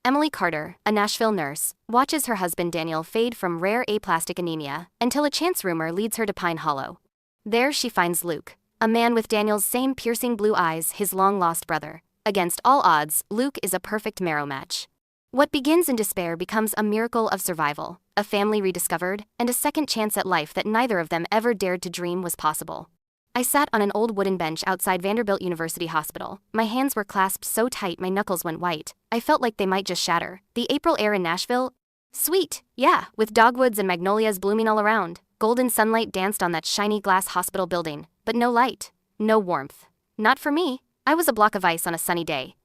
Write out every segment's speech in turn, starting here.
Emily Carter, a Nashville nurse, watches her husband Daniel fade from rare aplastic anemia until a chance rumor leads her to Pine Hollow. There she finds Luke, a man with Daniel's same piercing blue eyes, his long-lost brother. Against all odds, Luke is a perfect marrow match. What begins in despair becomes a miracle of survival, a family rediscovered, and a second chance at life that neither of them ever dared to dream was possible. I sat on an old wooden bench outside Vanderbilt University Hospital. My hands were clasped so tight my knuckles went white. I felt like they might just shatter. The April air in Nashville? Sweet, yeah, with dogwoods and magnolias blooming all around. Golden sunlight danced on that shiny glass hospital building, but no light, no warmth. Not for me. I was a block of ice on a sunny day.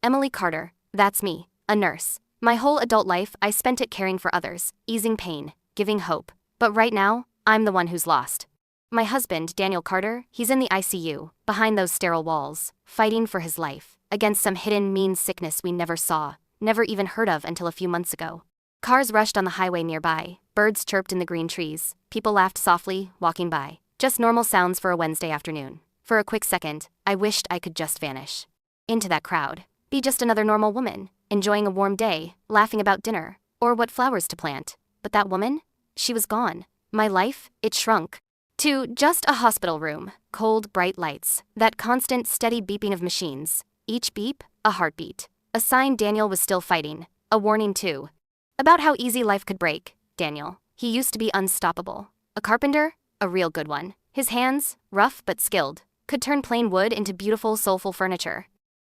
Emily Carter, that's me, a nurse. My whole adult life I spent it caring for others, easing pain, giving hope. But right now, I'm the one who's lost. My husband, Daniel Carter, he's in the ICU, behind those sterile walls, fighting for his life, against some hidden mean sickness we never saw, never even heard of until a few months ago. Cars rushed on the highway nearby, birds chirped in the green trees, people laughed softly, walking by. Just normal sounds for a Wednesday afternoon. For a quick second, I wished I could just vanish into that crowd, be just another normal woman, enjoying a warm day, laughing about dinner, or what flowers to plant. But that woman? She was gone. My life, it shrunk to just a hospital room, cold, bright lights, that constant, steady beeping of machines. Each beep, a heartbeat. A sign Daniel was still fighting. A warning, too. About how easy life could break. Daniel. He used to be unstoppable. A carpenter? A real good one. His hands, rough but skilled, could turn plain wood into beautiful, soulful furniture.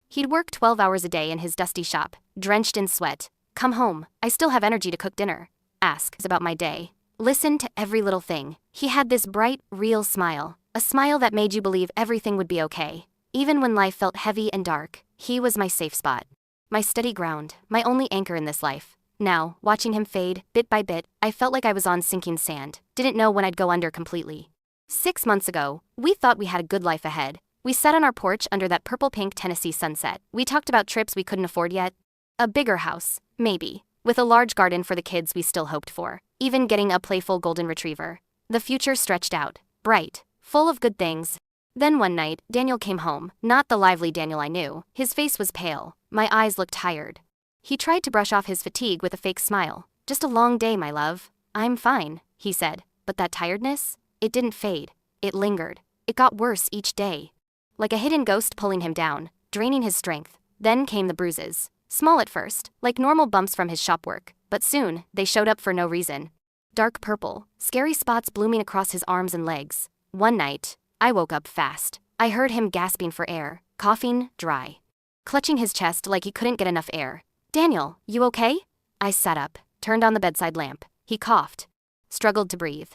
He'd work 12 hours a day in his dusty shop, drenched in sweat. Come home, I still have energy to cook dinner. Ask about my day. Listen to every little thing. He had this bright, real smile. A smile that made you believe everything would be okay. Even when life felt heavy and dark, he was my safe spot. My steady ground, my only anchor in this life. Now, watching him fade, bit by bit, I felt like I was on sinking sand. Didn't know when I'd go under completely. 6 months ago, we thought we had a good life ahead. We sat on our porch under that purple-pink Tennessee sunset. We talked about trips we couldn't afford yet. A bigger house, maybe, with a large garden for the kids we still hoped for. Even getting a playful golden retriever. The future stretched out, bright, full of good things. Then one night, Daniel came home, not the lively Daniel I knew. His face was pale. My eyes looked tired. He tried to brush off his fatigue with a fake smile. Just a long day, my love. I'm fine, he said. But that tiredness? It didn't fade. It lingered. It got worse each day. Like a hidden ghost pulling him down, draining his strength. Then came the bruises. Small at first, like normal bumps from his shop work. But soon, they showed up for no reason. Dark purple, scary spots blooming across his arms and legs. One night, I woke up fast. I heard him gasping for air, coughing, dry. Clutching his chest like he couldn't get enough air. Daniel, you okay? I sat up, turned on the bedside lamp. He coughed. Struggled to breathe.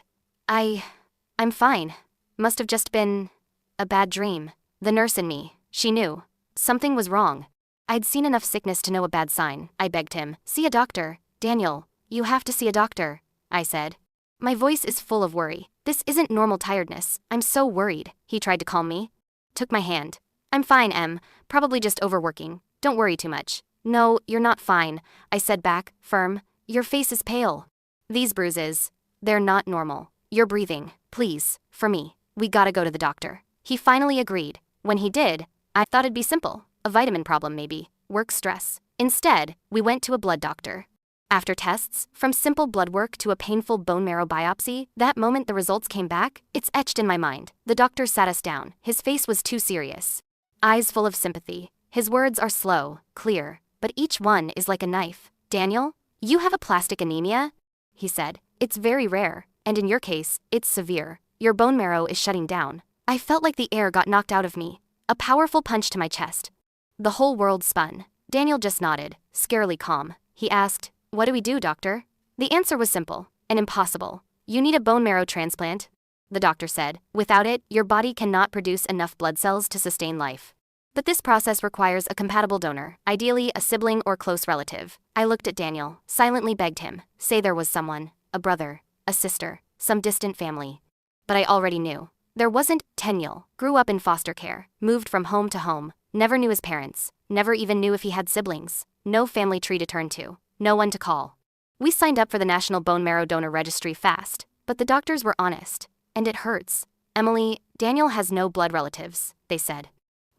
I'm fine. Must have just been a bad dream. The nurse in me, she knew. Something was wrong. I'd seen enough sickness to know a bad sign. I begged him. See a doctor. Daniel, you have to see a doctor, I said. My voice is full of worry. This isn't normal tiredness. I'm so worried. He tried to calm me. Took my hand. I'm fine, Em. Probably just overworking. Don't worry too much. No, you're not fine, I said back, firm. Your face is pale. These bruises, they're not normal. You're breathing. Please, for me. We gotta go to the doctor. He finally agreed. When he did, I thought it'd be simple. A vitamin problem maybe. Work stress. Instead, we went to a blood doctor. After tests, from simple blood work to a painful bone marrow biopsy, that moment the results came back, it's etched in my mind. The doctor sat us down. His face was too serious. Eyes full of sympathy. His words are slow, clear, but each one is like a knife. Daniel, you have aplastic anemia? He said. It's very rare, and in your case, it's severe. Your bone marrow is shutting down. I felt like the air got knocked out of me. A powerful punch to my chest. The whole world spun. Daniel just nodded, scarily calm. He asked, "What do we do, doctor?" The answer was simple and impossible. You need a bone marrow transplant, the doctor said. Without it, your body cannot produce enough blood cells to sustain life. But this process requires a compatible donor, ideally a sibling or close relative. I looked at Daniel, silently begged him, say there was someone, a brother, a sister, some distant family. But I already knew. There wasn't. Daniel grew up in foster care, moved from home to home, never knew his parents, never even knew if he had siblings, no family tree to turn to, no one to call. We signed up for the National Bone Marrow Donor Registry fast, but the doctors were honest. And it hurts. Emily, Daniel has no blood relatives, they said.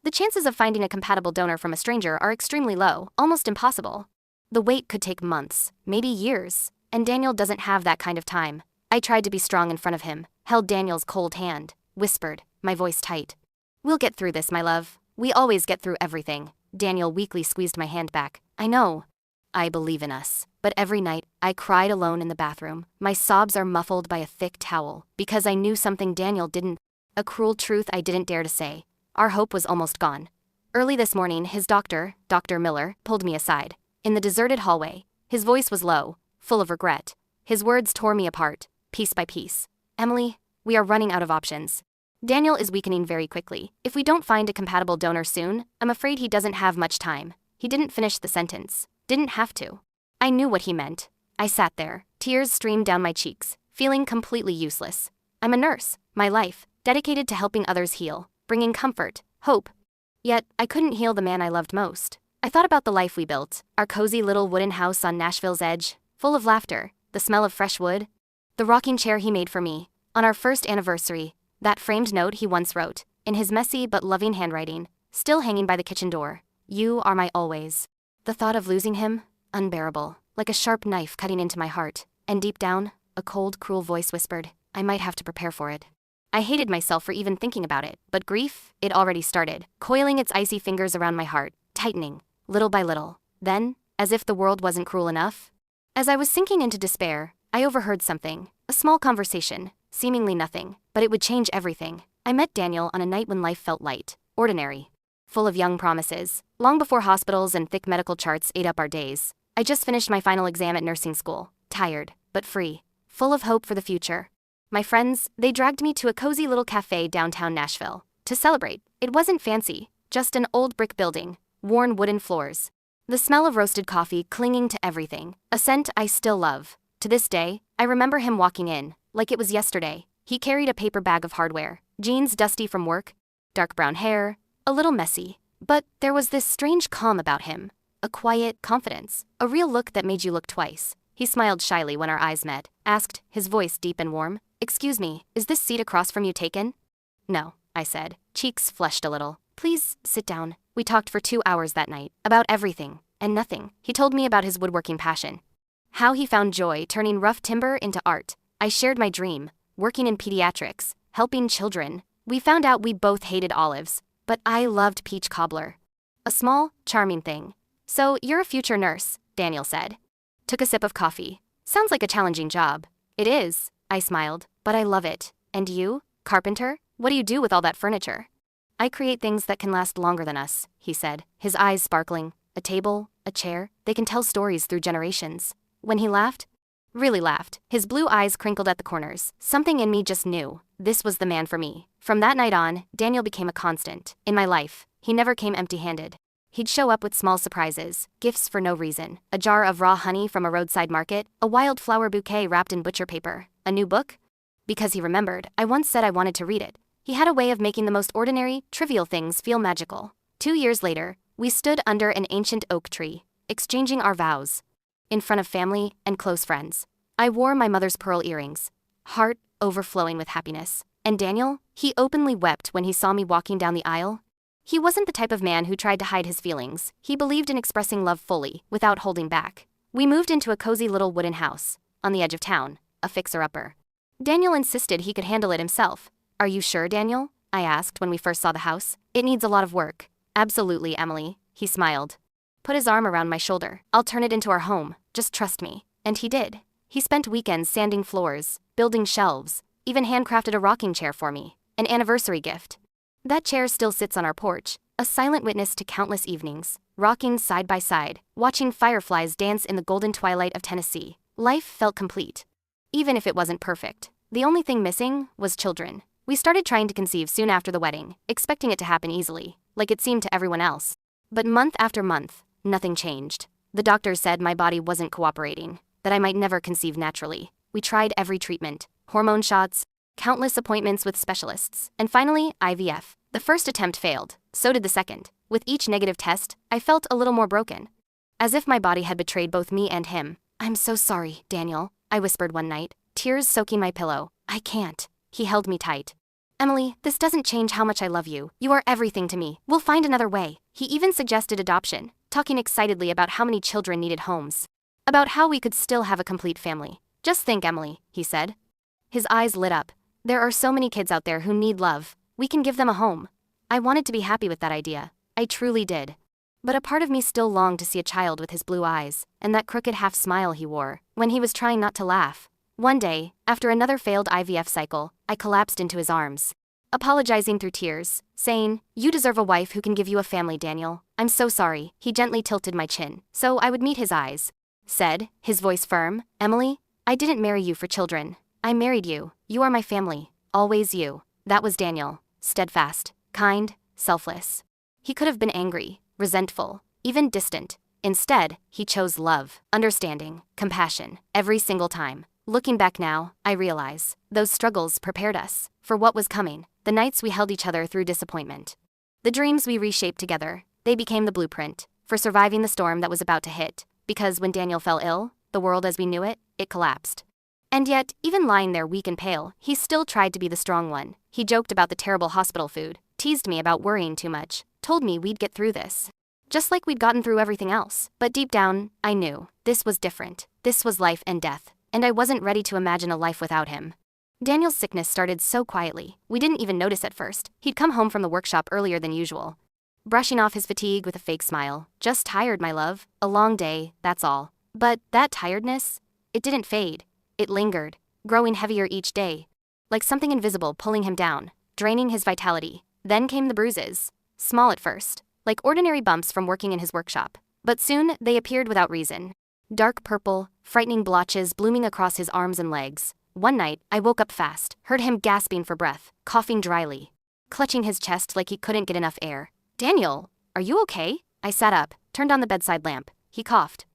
The chances of finding a compatible donor from a stranger are extremely low, almost impossible. The wait could take months, maybe years, and Daniel doesn't have that kind of time. I tried to be strong in front of him, held Daniel's cold hand, whispered, my voice tight. We'll get through this, my love. We always get through everything. Daniel weakly squeezed my hand back. I know. I believe in us. But every night, I cried alone in the bathroom. My sobs are muffled by a thick towel, because I knew something Daniel didn't. A cruel truth I didn't dare to say. Our hope was almost gone. Early this morning, his doctor, Dr. Miller, pulled me aside. In the deserted hallway, his voice was low, full of regret. His words tore me apart, piece by piece. Emily, we are running out of options. Daniel is weakening very quickly. If we don't find a compatible donor soon, I'm afraid he doesn't have much time. He didn't finish the sentence. Didn't have to. I knew what he meant. I sat there, tears streamed down my cheeks, feeling completely useless. I'm a nurse, my life, dedicated to helping others heal, bringing comfort, hope. Yet, I couldn't heal the man I loved most. I thought about the life we built, our cozy little wooden house on Nashville's edge, full of laughter, the smell of fresh wood, the rocking chair he made for me, on our first anniversary, that framed note he once wrote, in his messy but loving handwriting, still hanging by the kitchen door. You are my always. The thought of losing him, unbearable, like a sharp knife cutting into my heart, and deep down, a cold, cruel voice whispered, I might have to prepare for it. I hated myself for even thinking about it, but grief, it already started, coiling its icy fingers around my heart, tightening, little by little. Then, as if the world wasn't cruel enough, as I was sinking into despair, I overheard something, a small conversation, seemingly nothing, but it would change everything. I met Daniel on a night when life felt light, ordinary, full of young promises, long before hospitals and thick medical charts ate up our days. I just finished my final exam at nursing school, tired, but free, full of hope for the future. My friends, they dragged me to a cozy little cafe downtown Nashville. To celebrate, it wasn't fancy, just an old brick building, worn wooden floors. The smell of roasted coffee clinging to everything, a scent I still love. To this day, I remember him walking in, like it was yesterday. He carried a paper bag of hardware, jeans dusty from work, dark brown hair, a little messy. But there was this strange calm about him, a quiet confidence, a real look that made you look twice. He smiled shyly when our eyes met, asked, his voice deep and warm, Excuse me, is this seat across from you taken? No, I said, cheeks flushed a little. Please, sit down. We talked for 2 hours that night, about everything, and nothing. He told me about his woodworking passion, how he found joy turning rough timber into art. I shared my dream, working in pediatrics, helping children. We found out we both hated olives, but I loved peach cobbler. A small, charming thing. So, you're a future nurse, Daniel said. Took a sip of coffee. Sounds like a challenging job. It is, I smiled, but I love it. And you, carpenter? What do you do with all that furniture? I create things that can last longer than us, he said, his eyes sparkling. A table, a chair, they can tell stories through generations. When he laughed, really laughed, his blue eyes crinkled at the corners. Something in me just knew, this was the man for me. From that night on, Daniel became a constant. In my life, he never came empty-handed. He'd show up with small surprises, gifts for no reason, a jar of raw honey from a roadside market, a wildflower bouquet wrapped in butcher paper, a new book. Because he remembered, I once said I wanted to read it. He had a way of making the most ordinary, trivial things feel magical. 2 years later, we stood under an ancient oak tree, exchanging our vows, in front of family and close friends. I wore my mother's pearl earrings, heart overflowing with happiness. And Daniel, he openly wept when he saw me walking down the aisle. He wasn't the type of man who tried to hide his feelings. He believed in expressing love fully, without holding back. We moved into a cozy little wooden house, on the edge of town, a fixer-upper. Daniel insisted he could handle it himself. Are you sure, Daniel? I asked when we first saw the house. It needs a lot of work. Absolutely, Emily, he smiled. Put his arm around my shoulder. I'll turn it into our home, just trust me. And he did. He spent weekends sanding floors, building shelves, even handcrafted a rocking chair for me, an anniversary gift. That chair still sits on our porch, a silent witness to countless evenings, rocking side by side, watching fireflies dance in the golden twilight of Tennessee. Life felt complete. Even if it wasn't perfect. The only thing missing was children. We started trying to conceive soon after the wedding, expecting it to happen easily, like it seemed to everyone else. But month after month, nothing changed. The doctors said my body wasn't cooperating, that I might never conceive naturally. We tried every treatment, hormone shots, countless appointments with specialists, and finally, IVF. The first attempt failed, so did the second. With each negative test, I felt a little more broken. As if my body had betrayed both me and him. I'm so sorry, Daniel, I whispered one night, tears soaking my pillow. I can't. He held me tight. Emily, this doesn't change how much I love you. You are everything to me. We'll find another way. He even suggested adoption. talking excitedly about how many children needed homes. About how we could still have a complete family. Just think, Emily, he said. His eyes lit up. There are so many kids out there who need love. We can give them a home. I wanted to be happy with that idea. I truly did. But a part of me still longed to see a child with his blue eyes, and that crooked half smile he wore, when he was trying not to laugh. One day, after another failed IVF cycle, I collapsed into his arms. Apologizing through tears, saying, "You deserve a wife who can give you a family, Daniel. I'm so sorry." He gently tilted my chin, so I would meet his eyes. Said, his voice firm, "Emily, I didn't marry you for children. I married you. You are my family. Always you." That was Daniel. Steadfast, kind, selfless. He could have been angry, resentful, even distant. Instead, he chose love, understanding, compassion, every single time. Looking back now, I realize, those struggles prepared us for what was coming, the nights we held each other through disappointment. The dreams we reshaped together, they became the blueprint for surviving the storm that was about to hit, because when Daniel fell ill, the world as we knew it, it collapsed. And yet, even lying there weak and pale, he still tried to be the strong one. He joked about the terrible hospital food, teased me about worrying too much, told me we'd get through this. Just like we'd gotten through everything else. But deep down, I knew, this was different. This was life and death, and I wasn't ready to imagine a life without him. Daniel's sickness started so quietly, we didn't even notice at first. He'd come home from the workshop earlier than usual, brushing off his fatigue with a fake smile. "Just tired, my love. A long day, that's all." But that tiredness, it didn't fade. It lingered, growing heavier each day, like something invisible pulling him down, draining his vitality. Then came the bruises, small at first, like ordinary bumps from working in his workshop. But soon, they appeared without reason. Dark purple, frightening blotches blooming across his arms and legs. One night, I woke up fast, heard him gasping for breath, coughing dryly, clutching his chest like he couldn't get enough air. "Daniel, are you okay?" I sat up, turned on the bedside lamp. He coughed,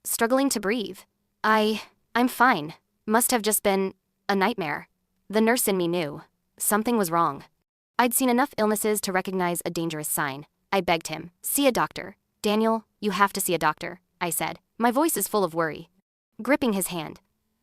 struggling to breathe. I'm fine. Must have just been a nightmare." The nurse in me knew. Something was wrong. I'd seen enough illnesses to recognize a dangerous sign. I begged him, "See a doctor." "Daniel, you have to see a doctor," I said. My voice is full of worry. Gripping his hand.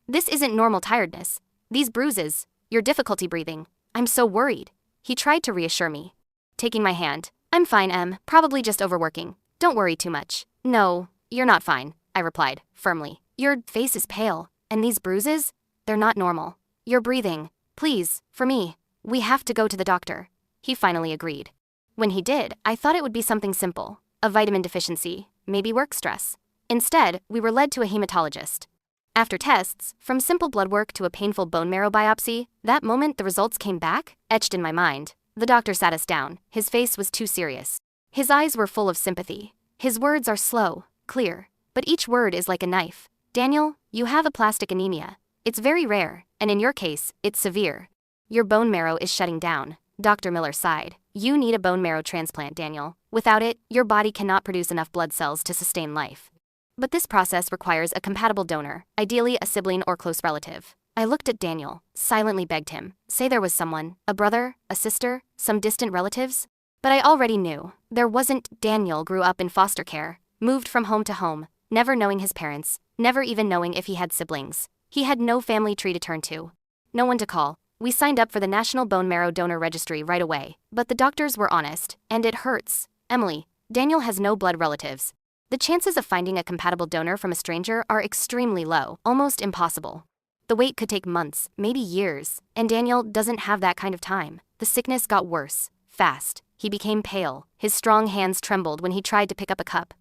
"This isn't normal tiredness. These bruises, your difficulty breathing. I'm so worried." He tried to reassure me, taking my hand. "I'm fine, Em. Probably just overworking. Don't worry too much." "No, you're not fine," I replied, firmly. "Your face is pale, and these bruises, they're not normal. You're breathing. Please, for me, we have to go to the doctor." He finally agreed. When he did, I thought it would be something simple, a vitamin deficiency, maybe work stress. Instead, we were led to a hematologist. After tests, from simple blood work to a painful bone marrow biopsy, that moment the results came back, etched in my mind. The doctor sat us down. His face was too serious. His eyes were full of sympathy. His words are slow, clear, but each word is like a knife. "Daniel, you have aplastic anemia. It's very rare, and in your case, it's severe. Your bone marrow is shutting down." Dr. Miller sighed. "You need a bone marrow transplant, Daniel. Without it, your body cannot produce enough blood cells to sustain life. But this process requires a compatible donor, ideally a sibling or close relative." I looked at Daniel, silently begged him, "Say there was someone, a brother, a sister, some distant relatives." But I already knew. There wasn't. Daniel grew up in foster care, moved from home to home, never knowing his parents, never even knowing if he had siblings. He had no family tree to turn to, no one to call. We signed up for the National Bone Marrow Donor Registry right away, but the doctors were honest, and it hurts. "Emily, Daniel has no blood relatives. The chances of finding a compatible donor from a stranger are extremely low, almost impossible. The wait could take months, maybe years, and Daniel doesn't have that kind of time." The sickness got worse, fast. He became pale. His strong hands trembled when he tried to pick up a cup.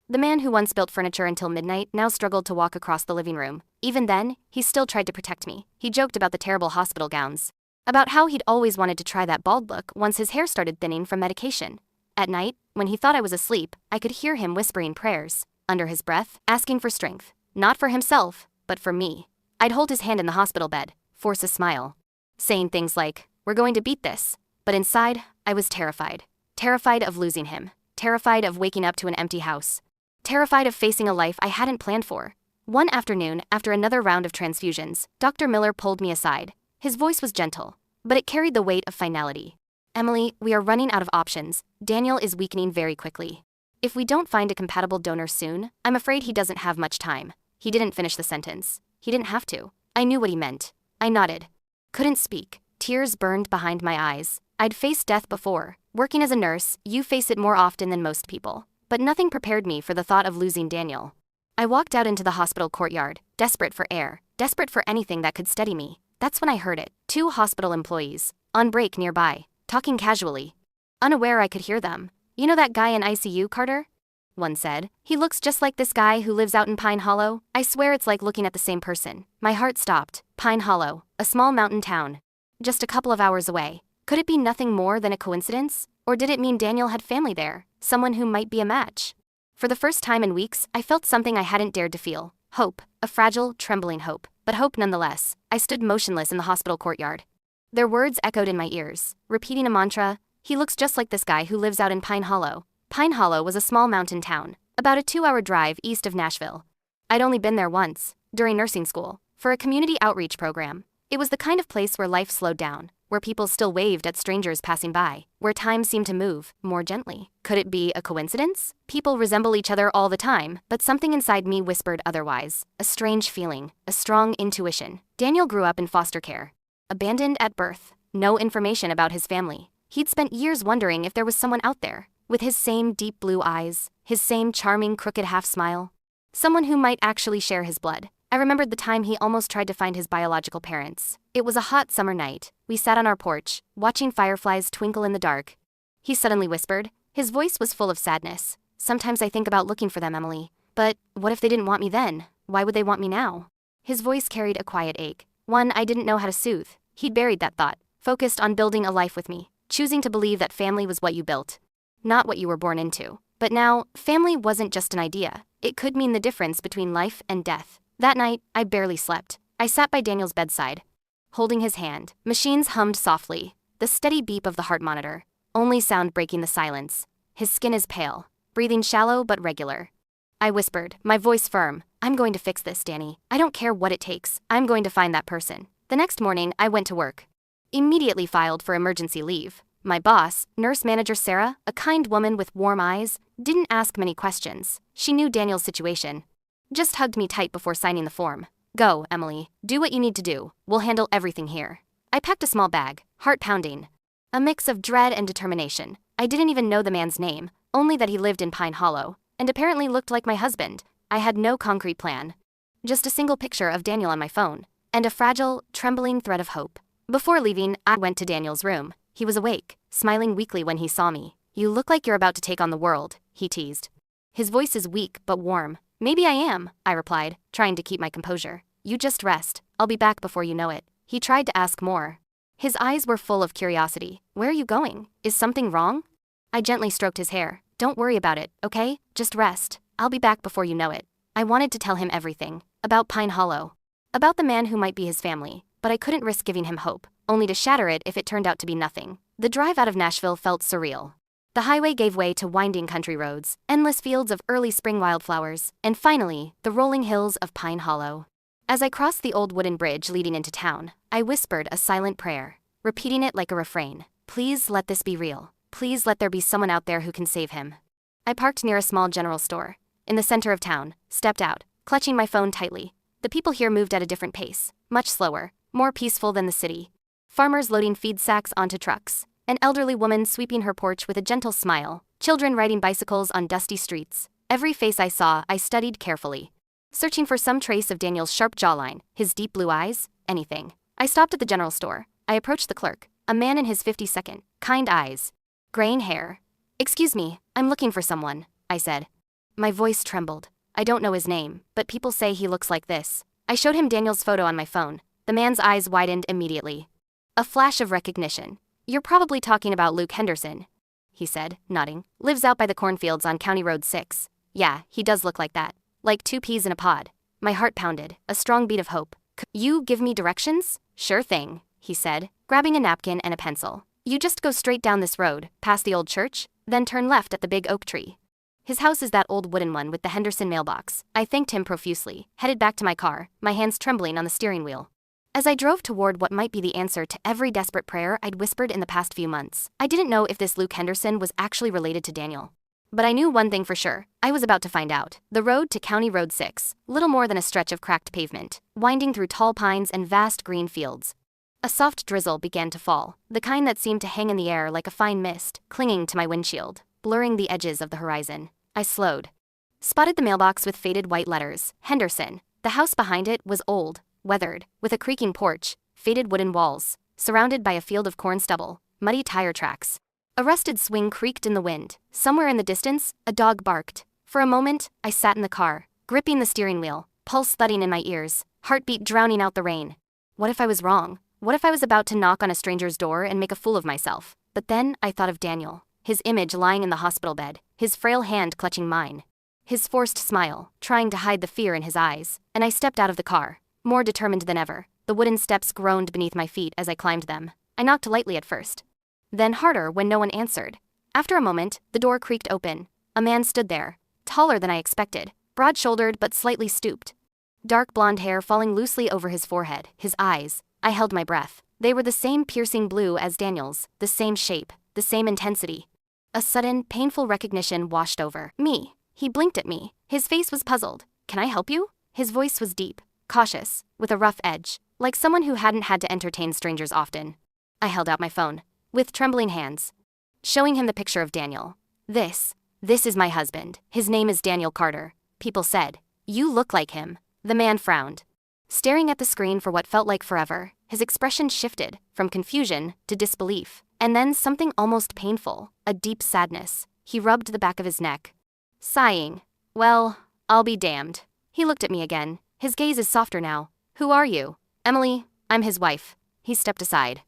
The man who once built furniture until midnight now struggled to walk across the living room. Even then, he still tried to protect me. He joked about the terrible hospital gowns, about how he'd always wanted to try that bald look once his hair started thinning from medication. At night, when he thought I was asleep, I could hear him whispering prayers, under his breath, asking for strength. Not for himself, but for me. I'd hold his hand in the hospital bed, force a smile, saying things like, "We're going to beat this." But inside, I was terrified. Terrified of losing him. Terrified of waking up to an empty house. Terrified of facing a life I hadn't planned for. One afternoon, after another round of transfusions, Dr. Miller pulled me aside. His voice was gentle, but it carried the weight of finality. "Emily, we are running out of options. Daniel is weakening very quickly. If we don't find a compatible donor soon, I'm afraid he doesn't have much time." He didn't finish the sentence. He didn't have to. I knew what he meant. I nodded. Couldn't speak. Tears burned behind my eyes. I'd faced death before. Working as a nurse, you face it more often than most people. but nothing prepared me for the thought of losing Daniel. I walked out into the hospital courtyard, desperate for air, desperate for anything that could steady me. That's when I heard it. 2 hospital employees, on break nearby, talking casually. Unaware I could hear them. "You know that guy in ICU, Carter?" one said. "He looks just like this guy who lives out in Pine Hollow. I swear it's like looking at the same person." My heart stopped. Pine Hollow, a small mountain town. Just a couple of hours away. Could it be nothing more than a coincidence? Or did it mean Daniel had family there? Someone who might be a match? For the first time in weeks, I felt something I hadn't dared to feel. Hope. A fragile, trembling hope. But hope nonetheless. I stood motionless in the hospital courtyard. Their words echoed in my ears, repeating a mantra. "He looks just like this guy who lives out in Pine Hollow." Pine Hollow was a small mountain town, about a 2-hour drive east of Nashville. I'd only been there once, during nursing school, for a community outreach program. It was the kind of place where life slowed down, where people still waved at strangers passing by, where time seemed to move, more gently. Could it be a coincidence? People resemble each other all the time, but something inside me whispered otherwise. A strange feeling, a strong intuition. Daniel grew up in foster care. Abandoned at birth. No information about his family. He'd spent years wondering if there was someone out there, with his same deep blue eyes, his same charming crooked half-smile. Someone who might actually share his blood. I remembered the time he almost tried to find his biological parents. It was a hot summer night. We sat on our porch, watching fireflies twinkle in the dark. He suddenly whispered. His voice was full of sadness. "Sometimes I think about looking for them, Emily. But what if they didn't want me then? Why would they want me now?" His voice carried a quiet ache, one I didn't know how to soothe. He'd buried that thought, focused on building a life with me, choosing to believe that family was what you built, not what you were born into. But now, family wasn't just an idea. It could mean the difference between life and death. That night, I barely slept. I sat by Daniel's bedside, holding his hand. Machines hummed softly, the steady beep of the heart monitor, only sound breaking the silence. His skin is pale, breathing shallow but regular. I whispered, my voice firm. "I'm going to fix this, Danny. I don't care what it takes. I'm going to find that person." The next morning, I went to work. Immediately filed for emergency leave. My boss, nurse manager Sarah, a kind woman with warm eyes, didn't ask many questions. She knew Daniel's situation. Just hugged me tight before signing the form. "Go, Emily. Do what you need to do. We'll handle everything here." I packed a small bag, heart pounding. A mix of dread and determination. I didn't even know the man's name, only that he lived in Pine Hollow, and apparently looked like my husband. I had no concrete plan. Just a single picture of Daniel on my phone, and a fragile, trembling thread of hope. Before leaving, I went to Daniel's room. He was awake, smiling weakly when he saw me. "You look like you're about to take on the world," he teased. His voice is weak but warm. "Maybe I am," I replied, trying to keep my composure. "You just rest. I'll be back before you know it." He tried to ask more. His eyes were full of curiosity. "Where are you going? Is something wrong?" I gently stroked his hair. "Don't worry about it, okay? Just rest. I'll be back before you know it." I wanted to tell him everything. About Pine Hollow. About the man who might be his family, but I couldn't risk giving him hope, only to shatter it if it turned out to be nothing. The drive out of Nashville felt surreal. The highway gave way to winding country roads, endless fields of early spring wildflowers, and finally, the rolling hills of Pine Hollow. As I crossed the old wooden bridge leading into town, I whispered a silent prayer, repeating it like a refrain. "Please let this be real. Please let there be someone out there who can save him." I parked near a small general store, in the center of town, stepped out, clutching my phone tightly. The people here moved at a different pace, much slower, more peaceful than the city. Farmers loading feed sacks onto trucks, an elderly woman sweeping her porch with a gentle smile, children riding bicycles on dusty streets. Every face I saw, I studied carefully, searching for some trace of Daniel's sharp jawline, his deep blue eyes, anything. I stopped at the general store. I approached the clerk, a man in his 52nd, kind eyes, graying hair. "Excuse me, I'm looking for someone," I said. My voice trembled. "I don't know his name, but people say he looks like this." I showed him Daniel's photo on my phone. The man's eyes widened immediately. A flash of recognition. "You're probably talking about Luke Henderson," he said, nodding. "Lives out by the cornfields on County Road 6. Yeah, he does look like that. Like 2 peas in a pod." My heart pounded, a strong beat of hope. "Could you give me directions?" "Sure thing," he said, grabbing a napkin and a pencil. "You just go straight down this road, past the old church, then turn left at the big oak tree. His house is that old wooden one with the Henderson mailbox." I thanked him profusely, headed back to my car, my hands trembling on the steering wheel. As I drove toward what might be the answer to every desperate prayer I'd whispered in the past few months, I didn't know if this Luke Henderson was actually related to Daniel. But I knew one thing for sure. I was about to find out. The road to County Road 6, little more than a stretch of cracked pavement, winding through tall pines and vast green fields. A soft drizzle began to fall, the kind that seemed to hang in the air like a fine mist, clinging to my windshield, blurring the edges of the horizon. I slowed. Spotted the mailbox with faded white letters, Henderson. The house behind it was old, weathered, with a creaking porch, faded wooden walls, surrounded by a field of corn stubble, muddy tire tracks. A rusted swing creaked in the wind. Somewhere in the distance, a dog barked. For a moment, I sat in the car, gripping the steering wheel, pulse thudding in my ears, heartbeat drowning out the rain. What if I was wrong? What if I was about to knock on a stranger's door and make a fool of myself? But then I thought of Daniel, his image lying in the hospital bed, his frail hand clutching mine, his forced smile, trying to hide the fear in his eyes, and I stepped out of the car, more determined than ever. The wooden steps groaned beneath my feet as I climbed them. I knocked lightly at first, then harder when no one answered. After a moment, the door creaked open. A man stood there, taller than I expected, broad-shouldered but slightly stooped. Dark blonde hair falling loosely over his forehead, his eyes. I held my breath. They were the same piercing blue as Daniel's, the same shape, the same intensity. A sudden, painful recognition washed over me. He blinked at me. His face was puzzled. "Can I help you?" His voice was deep, cautious, with a rough edge, like someone who hadn't had to entertain strangers often. I held out my phone, with trembling hands, showing him the picture of Daniel. This is my husband. His name is Daniel Carter. People said, "You look like him." The man frowned, staring at the screen for what felt like forever. His expression shifted, from confusion to disbelief, and then something almost painful, a deep sadness. He rubbed the back of his neck, sighing. "Well, I'll be damned." He looked at me again. His gaze is softer now. "Who are you?" "Emily, I'm his wife." He stepped aside,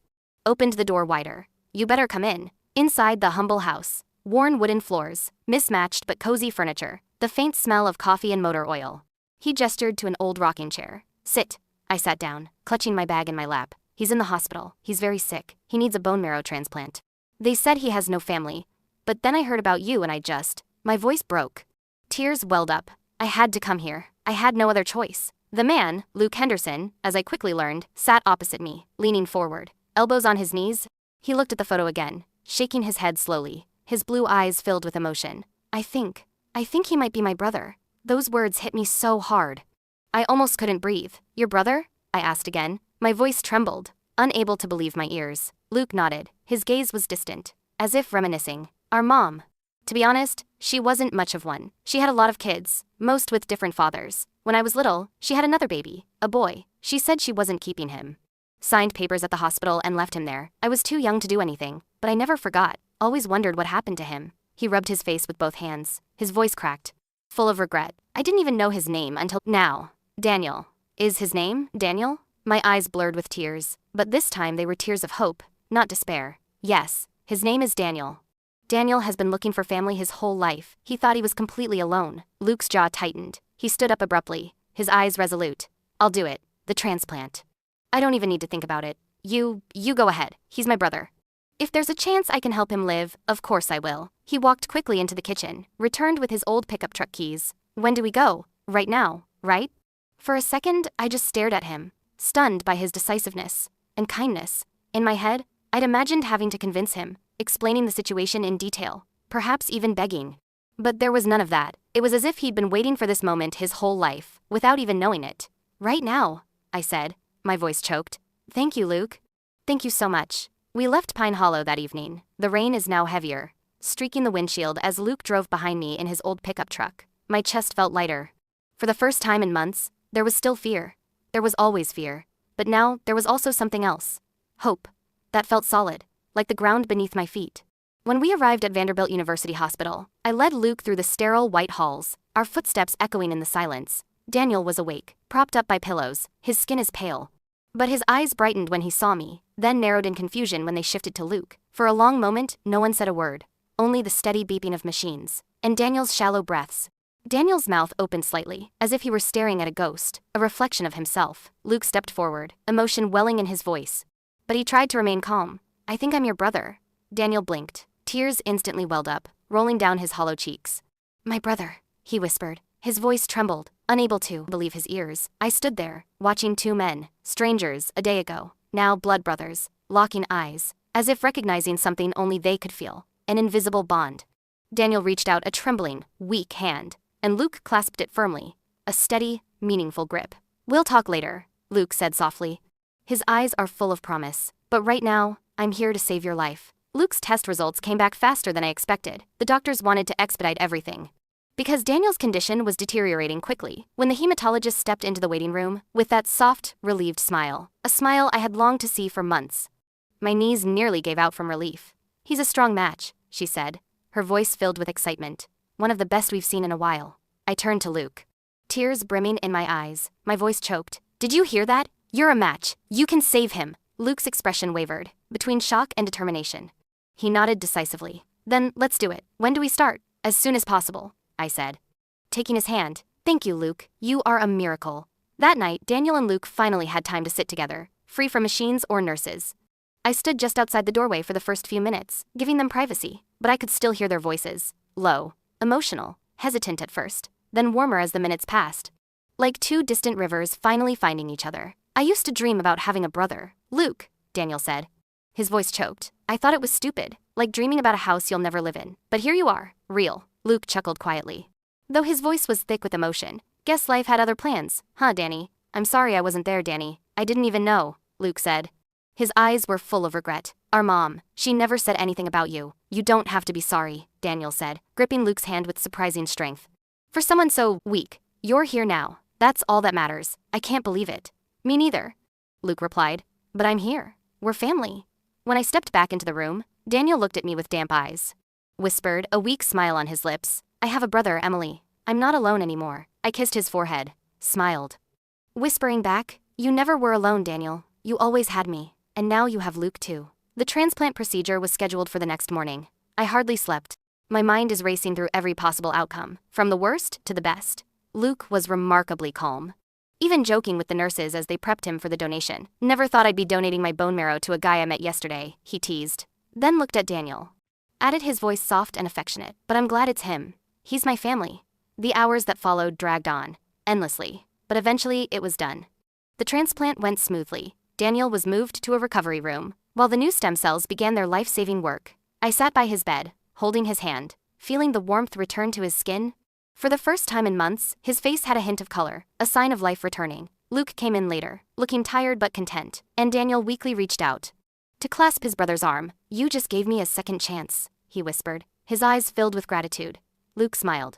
opened the door wider. "You better come in." Inside the humble house, worn wooden floors, mismatched but cozy furniture, the faint smell of coffee and motor oil. He gestured to an old rocking chair. "Sit." I sat down, clutching my bag in my lap. "He's in the hospital. He's very sick. He needs a bone marrow transplant. They said he has no family. But then I heard about you and my voice broke. Tears welled up. I had to come here. I had no other choice. The man, Luke Henderson, as I quickly learned, sat opposite me, leaning forward, elbows on his knees. He looked at the photo again, shaking his head slowly, his blue eyes filled with emotion. I think he might be my brother." Those words hit me so hard. I almost couldn't breathe. "Your brother?" I asked again. My voice trembled, unable to believe my ears. Luke nodded. His gaze was distant, as if reminiscing. "Our mom. To be honest, she wasn't much of one. She had a lot of kids, most with different fathers. When I was little, she had another baby, a boy. She said she wasn't keeping him. Signed papers at the hospital and left him there. I was too young to do anything, but I never forgot. Always wondered what happened to him." He rubbed his face with both hands. His voice cracked, full of regret. "I didn't even know his name until now." "Daniel. Is his name Daniel?" My eyes blurred with tears, but this time they were tears of hope, not despair. "Yes, his name is Daniel. Daniel has been looking for family his whole life. He thought he was completely alone." Luke's jaw tightened. He stood up abruptly, his eyes resolute. "I'll do it. The transplant. I don't even need to think about it. You go ahead. He's my brother. If there's a chance I can help him live, of course I will." He walked quickly into the kitchen, returned with his old pickup truck keys. "When do we go? Right now, right?" For a second, I just stared at him, stunned by his decisiveness and kindness. In my head, I'd imagined having to convince him, explaining the situation in detail, perhaps even begging. But there was none of that. It was as if he'd been waiting for this moment his whole life, without even knowing it. "Right now," I said, my voice choked. "Thank you, Luke. Thank you so much." We left Pine Hollow that evening. The rain is now heavier, streaking the windshield as Luke drove behind me in his old pickup truck. My chest felt lighter. For the first time in months, there was still fear. There was always fear. But now, there was also something else. Hope. That felt solid, like the ground beneath my feet. When we arrived at Vanderbilt University Hospital, I led Luke through the sterile white halls, our footsteps echoing in the silence. Daniel was awake, propped up by pillows, his skin is pale. But his eyes brightened when he saw me, then narrowed in confusion when they shifted to Luke. For a long moment, no one said a word. Only the steady beeping of machines, and Daniel's shallow breaths. Daniel's mouth opened slightly, as if he were staring at a ghost, a reflection of himself. Luke stepped forward, emotion welling in his voice. But he tried to remain calm. "I think I'm your brother." Daniel blinked. Tears instantly welled up, rolling down his hollow cheeks. "My brother," he whispered. His voice trembled, unable to believe his ears. I stood there, watching two men, strangers a day ago, now blood brothers, locking eyes, as if recognizing something only they could feel, an invisible bond. Daniel reached out a trembling, weak hand, and Luke clasped it firmly, a steady, meaningful grip. "We'll talk later," Luke said softly. His eyes are full of promise. "But right now, I'm here to save your life." Luke's test results came back faster than I expected. The doctors wanted to expedite everything. Because Daniel's condition was deteriorating quickly when the hematologist stepped into the waiting room with that soft, relieved smile, a smile I had longed to see for months. My knees nearly gave out from relief. "He's a strong match," she said, her voice filled with excitement. "One of the best we've seen in a while." I turned to Luke. Tears brimming in my eyes, my voice choked. "Did you hear that? You're a match. You can save him." Luke's expression wavered, between shock and determination. He nodded decisively. "Then, let's do it. When do we start?" "As soon as possible," I said, taking his hand. "Thank you, Luke. You are a miracle." That night, Daniel and Luke finally had time to sit together, free from machines or nurses. I stood just outside the doorway for the first few minutes, giving them privacy, but I could still hear their voices, low, emotional, hesitant at first, then warmer as the minutes passed. Like two distant rivers finally finding each other. "I used to dream about having a brother, Luke," Daniel said. His voice choked. "I thought it was stupid, like dreaming about a house you'll never live in. But here you are, real." Luke chuckled quietly, though his voice was thick with emotion. "Guess life had other plans, huh, Danny?" "I'm sorry I wasn't there, Danny. I didn't even know," Luke said. His eyes were full of regret. "Our mom, she never said anything about you." "You don't have to be sorry," Daniel said, gripping Luke's hand with surprising strength. "For someone so weak, you're here now. That's all that matters." "I can't believe it." "Me neither," Luke replied. "But I'm here. We're family." When I stepped back into the room, Daniel looked at me with damp eyes. Whispered, a weak smile on his lips, "I have a brother, Emily. I'm not alone anymore." I kissed his forehead, smiled, whispering back, "You never were alone, Daniel. You always had me. And now you have Luke too." The transplant procedure was scheduled for the next morning. I hardly slept. My mind is racing through every possible outcome, from the worst to the best. Luke was remarkably calm, even joking with the nurses as they prepped him for the donation. "Never thought I'd be donating my bone marrow to a guy I met yesterday," he teased. Then looked at Daniel. Added his voice soft and affectionate, "But I'm glad it's him. He's my family." The hours that followed dragged on, endlessly, but eventually it was done. The transplant went smoothly. Daniel was moved to a recovery room, while the new stem cells began their life-saving work. I sat by his bed, holding his hand, feeling the warmth return to his skin. For the first time in months, his face had a hint of color, a sign of life returning. Luke came in later, looking tired but content, and Daniel weakly reached out to clasp his brother's arm. "You just gave me a second chance," he whispered, his eyes filled with gratitude. Luke smiled.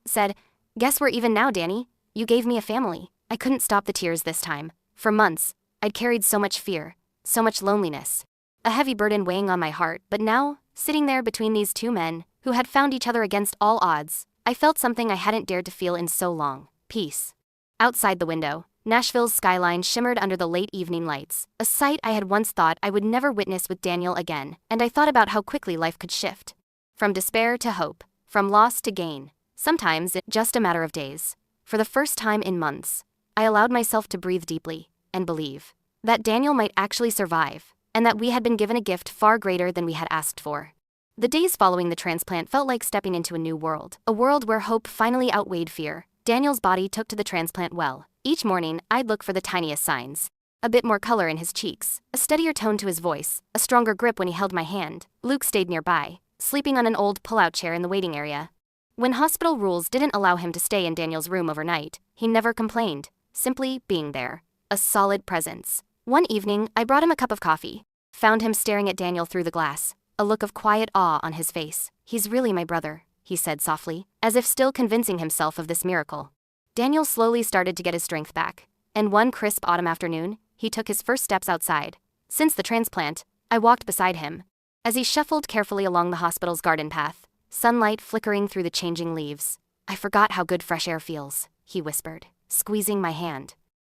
Said, "Guess we're even now, Danny. You gave me a family." I couldn't stop the tears this time. For months, I'd carried so much fear, so much loneliness, a heavy burden weighing on my heart, but now, sitting there between these two men, who had found each other against all odds, I felt something I hadn't dared to feel in so long: peace. Outside the window, Nashville's skyline shimmered under the late evening lights, a sight I had once thought I would never witness with Daniel again, and I thought about how quickly life could shift. From despair to hope, from loss to gain, sometimes it's just a matter of days. For the first time in months, I allowed myself to breathe deeply and believe that Daniel might actually survive, and that we had been given a gift far greater than we had asked for. The days following the transplant felt like stepping into a new world, a world where hope finally outweighed fear. Daniel's body took to the transplant well. Each morning, I'd look for the tiniest signs. A bit more color in his cheeks, a steadier tone to his voice, a stronger grip when he held my hand. Luke stayed nearby, sleeping on an old pull-out chair in the waiting area. When hospital rules didn't allow him to stay in Daniel's room overnight, he never complained, simply being there. A solid presence. One evening, I brought him a cup of coffee. Found him staring at Daniel through the glass, a look of quiet awe on his face. "He's really my brother," he said softly, as if still convincing himself of this miracle. Daniel slowly started to get his strength back, and one crisp autumn afternoon, he took his first steps outside. Since the transplant, I walked beside him, as he shuffled carefully along the hospital's garden path, sunlight flickering through the changing leaves. "I forgot how good fresh air feels," he whispered, squeezing my hand.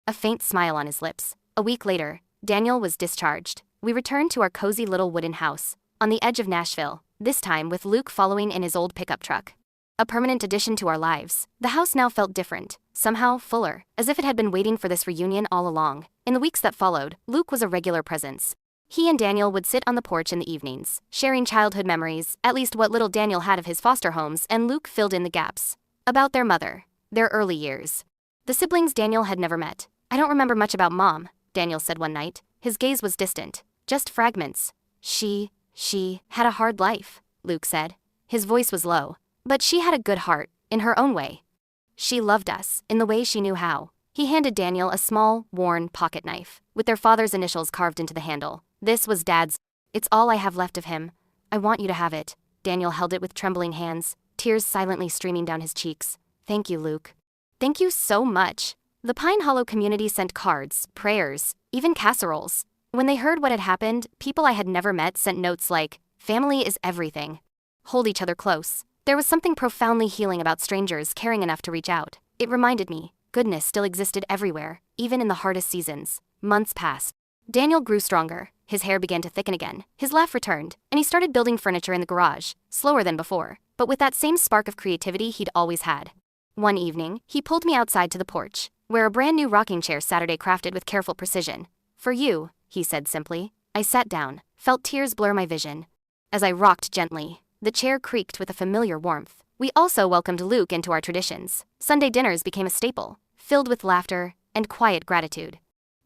A faint smile on his lips. A week later, Daniel was discharged. We returned to our cozy little wooden house, on the edge of Nashville, this time with Luke following in his old pickup truck. A permanent addition to our lives, the house now felt different, somehow fuller, as if it had been waiting for this reunion all along. In the weeks that followed, Luke was a regular presence. He and Daniel would sit on the porch in the evenings, sharing childhood memories, at least what little Daniel had of his foster homes, and Luke filled in the gaps. About their mother, their early years. The siblings Daniel had never met. "I don't remember much about Mom," Daniel said one night. His gaze was distant, just fragments. She had a hard life," Luke said. His voice was low. "But she had a good heart, in her own way. She loved us, in the way she knew how." He handed Daniel a small, worn pocket knife, with their father's initials carved into the handle. "This was Dad's. It's all I have left of him. I want you to have it." Daniel held it with trembling hands. tears silently streaming down his cheeks. Thank you, Luke. Thank you so much. The Pine Hollow community sent cards, prayers, even casseroles. When they heard what had happened, people I had never met sent notes like, "Family is everything. Hold each other close." There was something profoundly healing about strangers caring enough to reach out. It reminded me, goodness still existed everywhere, even in the hardest seasons. Months passed. Daniel grew stronger, his hair began to thicken again, his laugh returned, and he started building furniture in the garage, slower than before, but with that same spark of creativity he'd always had. One evening, he pulled me outside to the porch, where a brand new rocking chair Saturday crafted with careful precision. "For you," he said simply. I sat down, felt tears blur my vision. As I rocked gently, the chair creaked with a familiar warmth. We also welcomed Luke into our traditions. Sunday dinners became a staple, filled with laughter and quiet gratitude.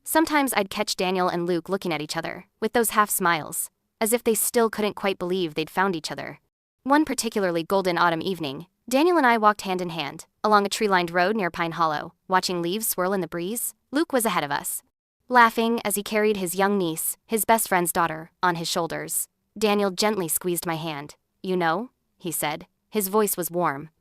Sometimes I'd catch Daniel and Luke looking at each other, with those half smiles, as if they still couldn't quite believe they'd found each other. One particularly golden autumn evening, Daniel and I walked hand in hand, along a tree-lined road near Pine Hollow, watching leaves swirl in the breeze. Luke was ahead of us, laughing as he carried his young niece, his best friend's daughter, on his shoulders. Daniel gently squeezed my hand. "You know," he said. His voice was warm.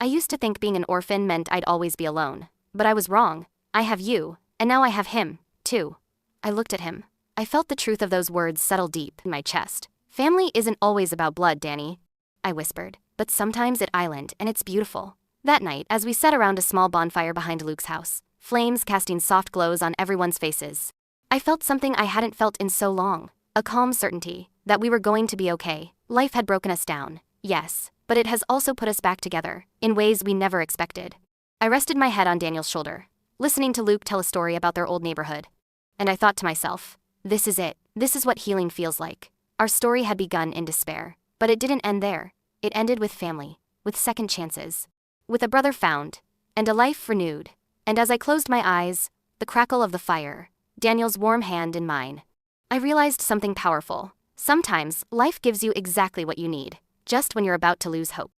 "I used to think being an orphan meant I'd always be alone. But I was wrong. I have you, and now I have him, too." I looked at him. I felt the truth of those words settle deep in my chest. "Family isn't always about blood, Danny," I whispered, "but sometimes it's island, and it's beautiful." That night, as we sat around a small bonfire behind Luke's house, flames casting soft glows on everyone's faces, I felt something I hadn't felt in so long, a calm certainty that we were going to be okay. Life had broken us down, yes, but it has also put us back together, in ways we never expected. I rested my head on Daniel's shoulder, listening to Luke tell a story about their old neighborhood. And I thought to myself, this is it. This is what healing feels like. Our story had begun in despair, but it didn't end there. It ended with family, with second chances, with a brother found, and a life renewed. And as I closed my eyes, the crackle of the fire, Daniel's warm hand in mine, I realized something powerful. Sometimes, life gives you exactly what you need, just when you're about to lose hope.